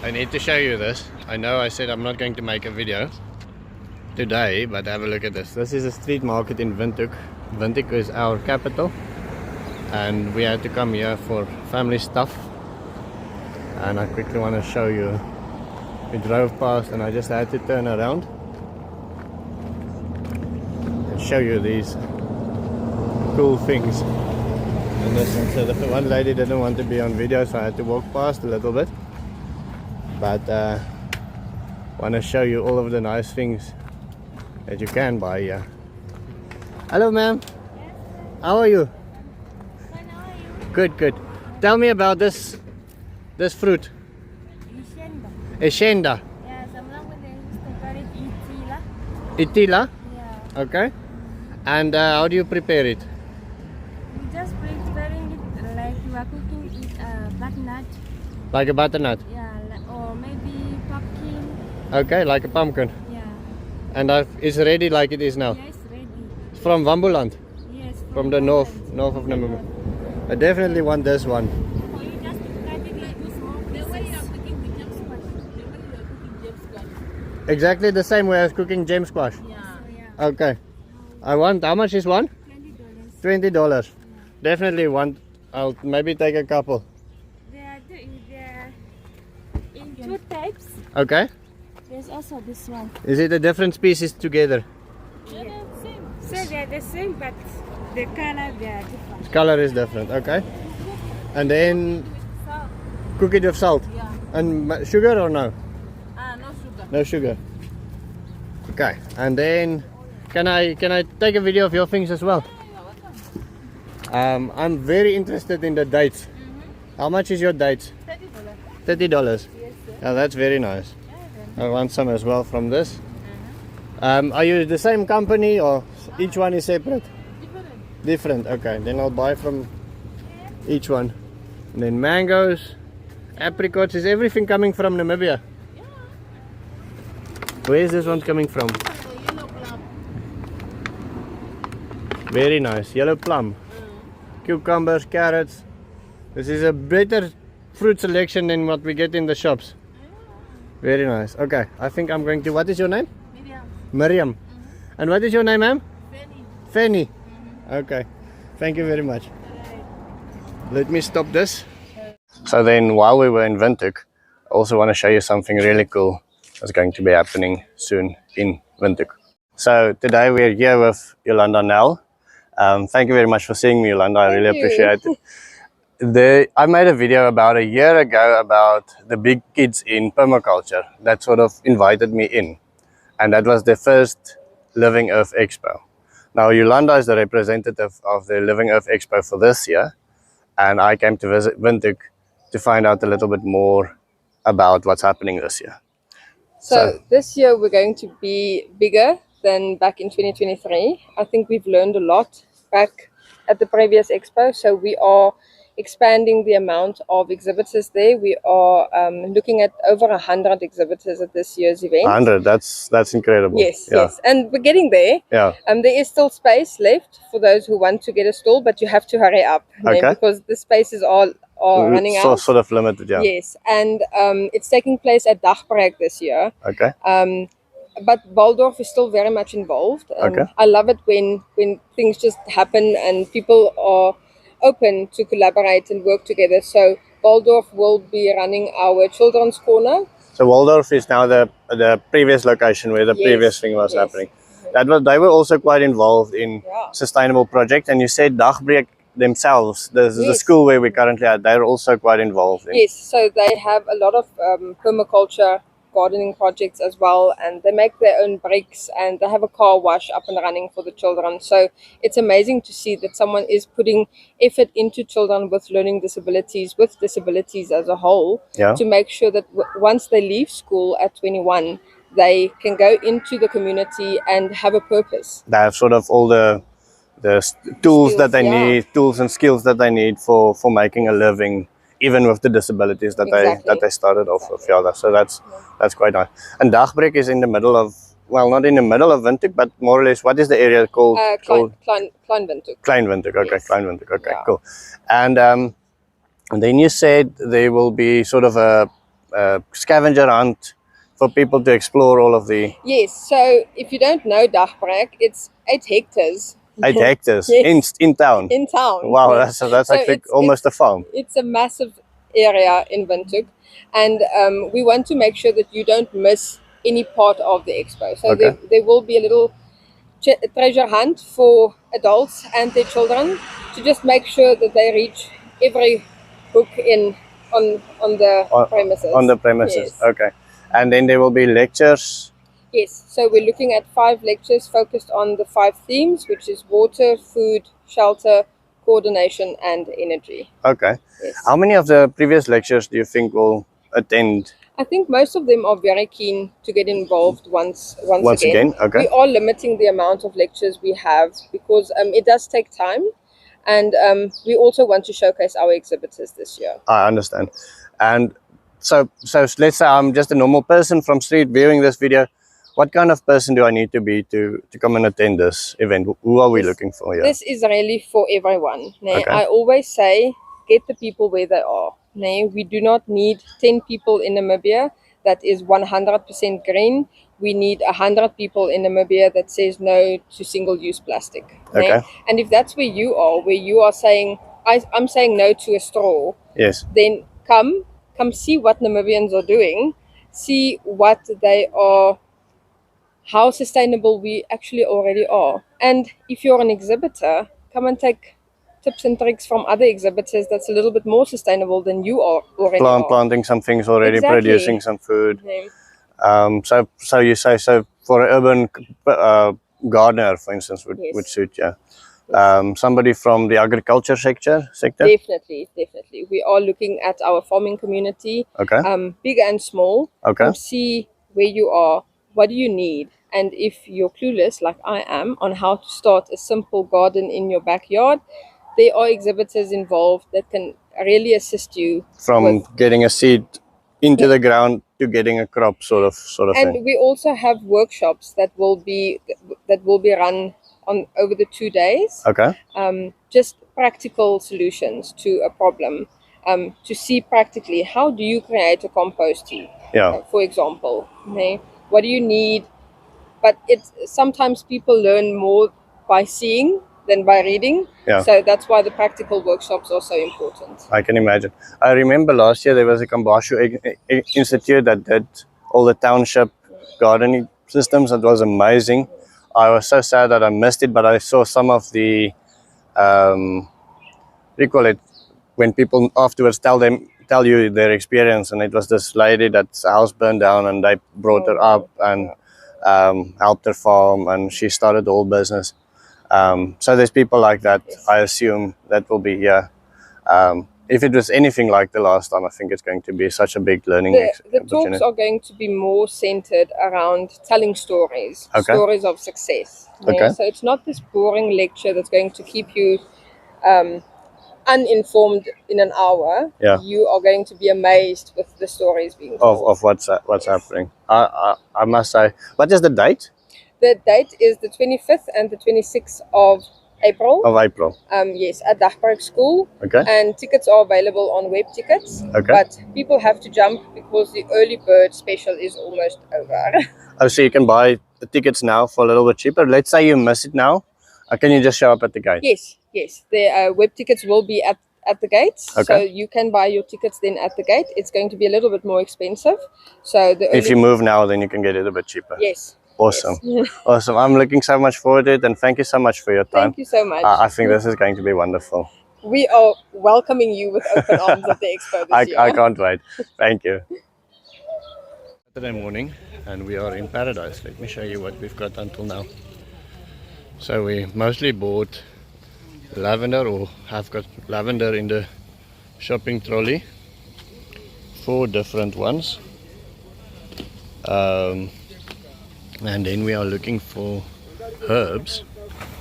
I need to show you this. I know I said I'm not going to make a video today, but have a look at this. This is a street market in Windhoek. Windhoek is our capital, and we had to come here for family stuff. And I quickly want to show you. We drove past and I just had to turn around and show you these cool things. And listen, so the one lady didn't want to be on video, so I had to walk past a little bit. But want to show you all of the nice things that you can buy here. Hello, ma'am. Yes, How are you? fine, how are you? Good, good. Tell me about this fruit. Yolanda. Aenda. Yeah, sometimes with the call it itila. Itila. Yeah. Okay. And how do you prepare it? We just preparing it like you are cooking it butternut. Like a butternut. Yeah, or maybe pumpkin. Okay, like a pumpkin. Yeah. And it's ready like it is now. Yes, ready. It's from Wambuland, Yes. from the north of Namibia. I definitely want this one. Or you just cut it like small pieces. The way you are cooking the jam squash. The way you are cooking jam squash. Exactly the same way as cooking gem squash. Yeah. Yeah. Okay. I want, how much is one? $20. $20. Definitely want, I'll maybe take a couple. They are in two types. Okay. There's also this one. Is it a different species together? Yeah, they're the same. So they're the same, but the color they are different. The color is different, okay. And then Salt. cook it with salt. Yeah. And sugar or no? No sugar. No sugar. Okay. And then can I take a video of your things as well? I'm very interested in the dates. How much is your dates? $30. $30. Yes, sir. Yeah, that's very nice. Yeah, I want some as well from this. Are you the same company or each one is separate? Different. Okay, then I'll buy from each one. And then mangoes, apricots. Is everything coming from Namibia? Where is this one coming from? Yellow plum. Very nice. Yellow plum. Cucumbers, carrots. This is a better fruit selection than what we get in the shops. Very nice. Okay, I think I'm going to. What is your name? Medium. Miriam. And what is your name, ma'am? Penny. Fanny. Okay. Thank you very much. Let me stop this. So then, while we were in Windhoek, I also want to show you something really cool that's going to be happening soon in Windhoek. So today we're here with Yolanda Nell. Thank you very much for seeing me, Yolanda. I really appreciate it. I made a video about a year ago about the big kids in permaculture that sort of invited me in. And that was the first Living Earth Expo. Now, Yolanda is the representative of the Living Earth Expo for this year. And I came to visit Windhoek to find out a little bit more about what's happening this year. So this year we're going to be bigger than back in 2023. I think we've learned a lot back at the previous expo. So we are expanding the amount of exhibitors there. We are looking at over 100 exhibitors at this year's event. 100, that's incredible. Yes, yes. And we're getting there. Yeah. There is still space left for those who want to get a stall, but you have to hurry up. Okay. Because the spaces are running out. Sort of limited, yeah. Yes. And it's taking place at Dagbreek this year. Okay. But Waldorf is still very much involved. Okay. I love it when things just happen and people are open to collaborate and work together. So Waldorf will be running our children's corner. So Waldorf is now the previous location where the previous thing was happening. They were also quite involved in sustainable projects. And you said Dagbreek themselves, the school where we currently are, they're also quite involved in. Yes, so they have a lot of permaculture gardening projects as well, and they make their own bricks, and they have a car wash up and running for the children. So it's amazing to see that someone is putting effort into children with learning disabilities, with disabilities as a whole, to make sure that once they leave school at 21, they can go into the community and have a purpose. They have sort of all the tools that they need, tools and skills that they need for making a living, even with the disabilities that they started off with. Yeah, so that's quite nice. And Dagbreek is in the middle of, well, not in the middle of Windhoek, but more or less, what is the area called? Klein Windhoek. Klein Windhoek, okay, yes. Klein Windhoek, okay, yeah. Cool. And then you said there will be sort of a scavenger hunt for people to explore all of the Yes, so if you don't know Dagbrek, it's 8 hectares 8 hectares Yes. in town. in town. Wow, yes. that's So actually almost a farm. It's a massive area in Windhoek, and we want to make sure that you don't miss any part of the expo. So Okay. there will be a little treasure hunt for adults and their children to just make sure that they reach every hook on the premises. On the premises. Yes. Okay. And then there will be lectures. Yes, so we're looking at 5 lectures focused on the 5 themes, which is water, food, shelter, coordination, and energy. Okay. Yes. How many of the previous lectures do you think will attend? I think most of them are very keen to get involved once again. Okay. We are limiting the amount of lectures we have because it does take time, and we also want to showcase our exhibitors this year. I understand. And so let's say I'm just a normal person from street viewing this video. What kind of person do I need to be to come and attend this event? Who are we looking for here? This is really for everyone. Okay. I always say, get the people where they are. We do not need 10 people in Namibia that is 100% green. We need 100 people in Namibia that says no to single-use plastic. Okay. And if that's where you are saying, I'm saying no to a straw, Yes. then come see what Namibians are doing, see what they are, how sustainable we actually already are. And if you're an exhibitor, come and take tips and tricks from other exhibitors that's a little bit more sustainable than you are already. Planting some things already, Exactly. producing some food. Yeah. So you say, so for an urban gardener, for instance, would suit you. Somebody from the agriculture sector? Definitely. We are looking at our farming community, Okay. big and small. Okay. See where you are, what do you need, and if you're clueless, like I am, on how to start a simple garden in your backyard, there are exhibitors involved that can really assist you. From getting a seed into the ground to getting a crop, sort of and thing. We also have workshops that will be run on over the 2 days. Okay. Just practical solutions to a problem. To see practically how do you create a compost heap. Yeah. For example, what do you need? But sometimes people learn more by seeing than by reading. Yeah. So that's why the practical workshops are so important. I can imagine. I remember last year there was a Kambashu Institute that did all the township gardening systems. It was amazing. I was so sad that I missed it, but I saw some of the, when people afterwards tell you their experience, and it was this lady that's house burned down, and they brought her up and helped her farm, and she started the whole business. So there's people like that. Yes. I assume that will be here. If it was anything like the last time, I think it's going to be such a big learning The talks are going to be more centered around telling stories, Okay. stories of success. Okay. So it's not this boring lecture that's going to keep you uninformed in an hour. Yeah. You are going to be amazed with the stories being told. of what's happening. I must say, what is the date The date is the 25th and the 26th of April. of April? Yes, at Dagbrek School. Okay. And tickets are available on web tickets. Okay. But people have to jump because the early bird special is almost over. Oh, so you can buy the tickets now for a little bit cheaper. Let's say you miss it now. Can you just show up at the gate? Yes. The web tickets will be at the gates. Okay. So you can buy your tickets then at the gate. It's going to be a little bit more expensive. So If you move now, then you can get it a bit cheaper. Yes. Awesome. Yes. Awesome. I'm looking so much forward to it, and thank you so much for your time. Thank you so much. I think this is going to be wonderful. We are welcoming you with open arms at the expo this year. I can't wait. Thank you. Saturday morning, and we are in paradise. Let me show you what we've got until now. So we mostly bought lavender, or have got lavender in the shopping trolley. 4 different ones. And then we are looking for herbs.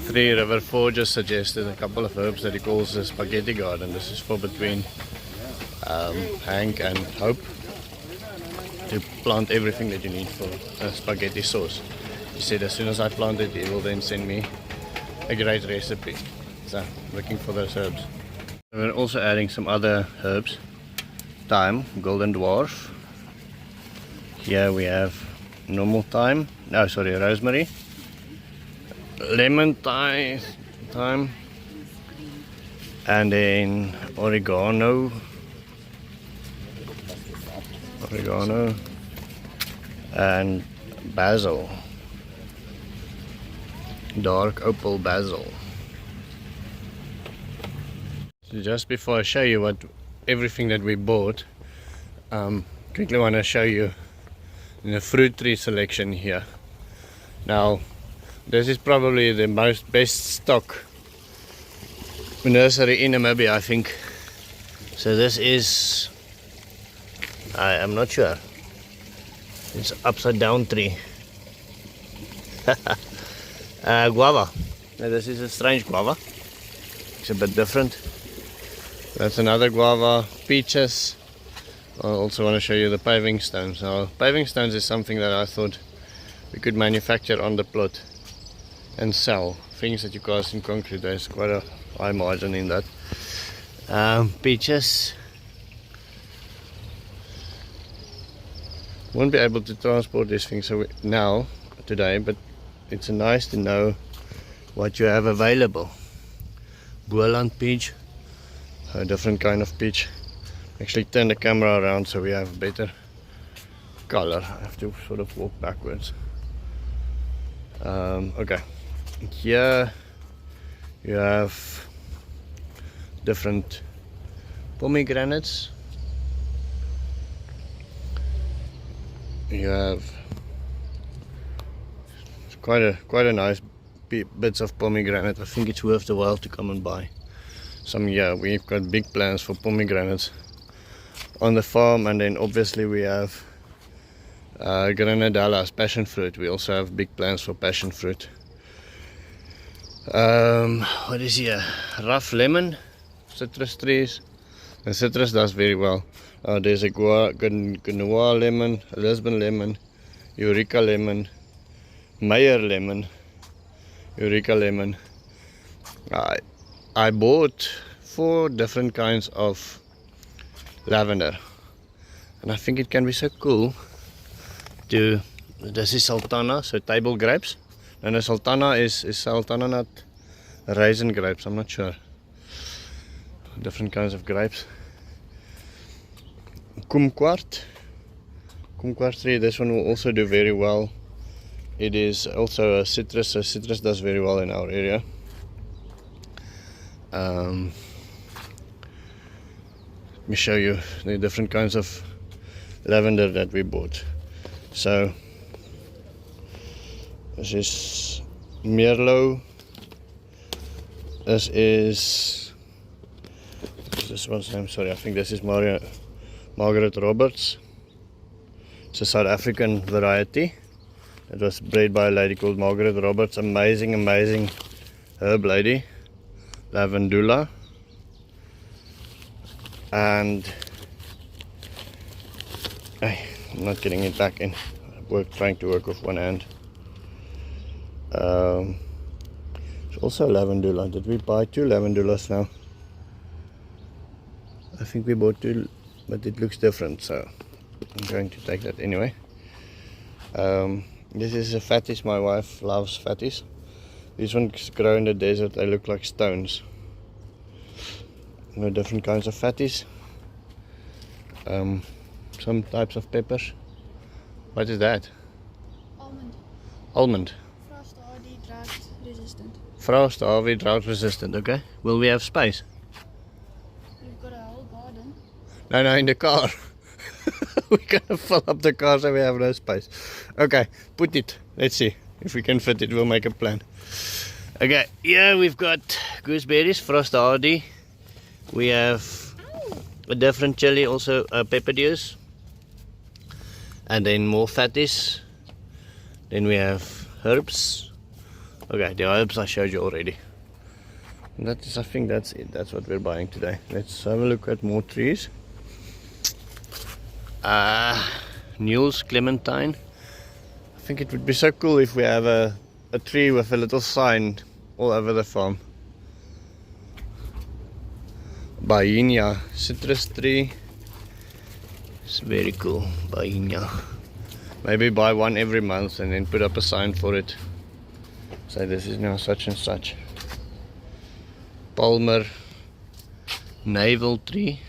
3 River 4 just suggested a couple of herbs that he calls the spaghetti garden. This is for between Hank and Hope to plant everything that you need for a spaghetti sauce. He said as soon as I plant it, he will then send me a great recipe. So looking for those herbs. And we're also adding some other herbs. Thyme, golden dwarf, Here we have normal thyme, no sorry, rosemary, lemon thyme, and then oregano, and basil, dark opal basil. So just before I show you everything that we bought, quickly want to show you the fruit tree selection here. Now this is probably the best stock nursery in Namibia, I think. So this is, I am not sure, it's upside down tree. Guava. Now this is a strange guava, it's a bit different. That's another guava. Peaches. I also want to show you the paving stones. Now paving stones is something that I thought we could manufacture on the plot and sell. Things that you cast in concrete, there's quite a high margin in that. Peaches. Won't be able to transport these things today, but it's nice to know what you have available. Boerland peach, a different kind of peach. Actually turn the camera around so we have a better color. I have to sort of walk backwards. Okay, here you have different pomegranates. You have quite a nice bits of pomegranate. I think it's worth the while to come and buy some. Yeah, we've got big plans for pomegranates on the farm, and then obviously we have granadalas, passion fruit. We also have big plans for passion fruit. What is here? Rough lemon, citrus trees. And citrus does very well. There's a Genoa lemon, a Lisbon lemon, Eureka lemon, Meyer lemon, Eureka lemon. I bought 4 different kinds of lavender, and I think it can be so cool to, this is sultana, so table grapes, and the sultana is sultana nut raisin grapes, I'm not sure. Different kinds of grapes. Kumquat tree, this one will also do very well. It is also a citrus, so citrus does very well in our area. Let me show you the different kinds of lavender that we bought. So this is Merlot. This one's name, sorry, I think this is Margaret Roberts. It's a South African variety. It was bred by a lady called Margaret Roberts. Amazing herb lady. Lavandula. And I'm not getting it back in. Trying to work with one hand. It's also lavandula. Did we buy 2 lavandulas now? I think we bought 2, but it looks different, so I'm going to take that anyway. This is a fatties. My wife loves fatties. These ones grow in the desert. They look like stones. Different kinds of fatties. Some types of peppers. What is that? Almond. Frost hardy, drought resistant. Frost hardy, drought resistant. Okay. Will we have space? We've got a whole garden. No, in the car. We're gonna fill up the car so we have no space. Okay, put it. Let's see if we can fit it. We'll make a plan. Okay, here we've got gooseberries, frost hardy. We have a different chili, also pepper dews, and then more fatties. Then we have herbs. Okay, the herbs I showed you already. And that is, I think that's it. That's what we're buying today. Let's have a look at more trees. Newell's clementine. I think it would be so cool if we have a tree with a little sign all over the farm. Bainia citrus tree. It's very cool. Bainia. Maybe buy one every month and then put up a sign for it. So this is now such and such. Palmer navel tree.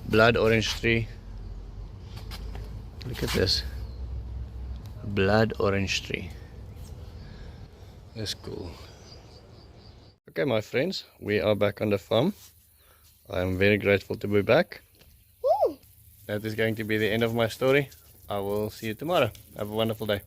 Blood orange tree. Look at this. Blood orange tree. That's cool. Okay, my friends, we are back on the farm. I am very grateful to be back. Woo! That is going to be the end of my story. I will see you tomorrow. Have a wonderful day.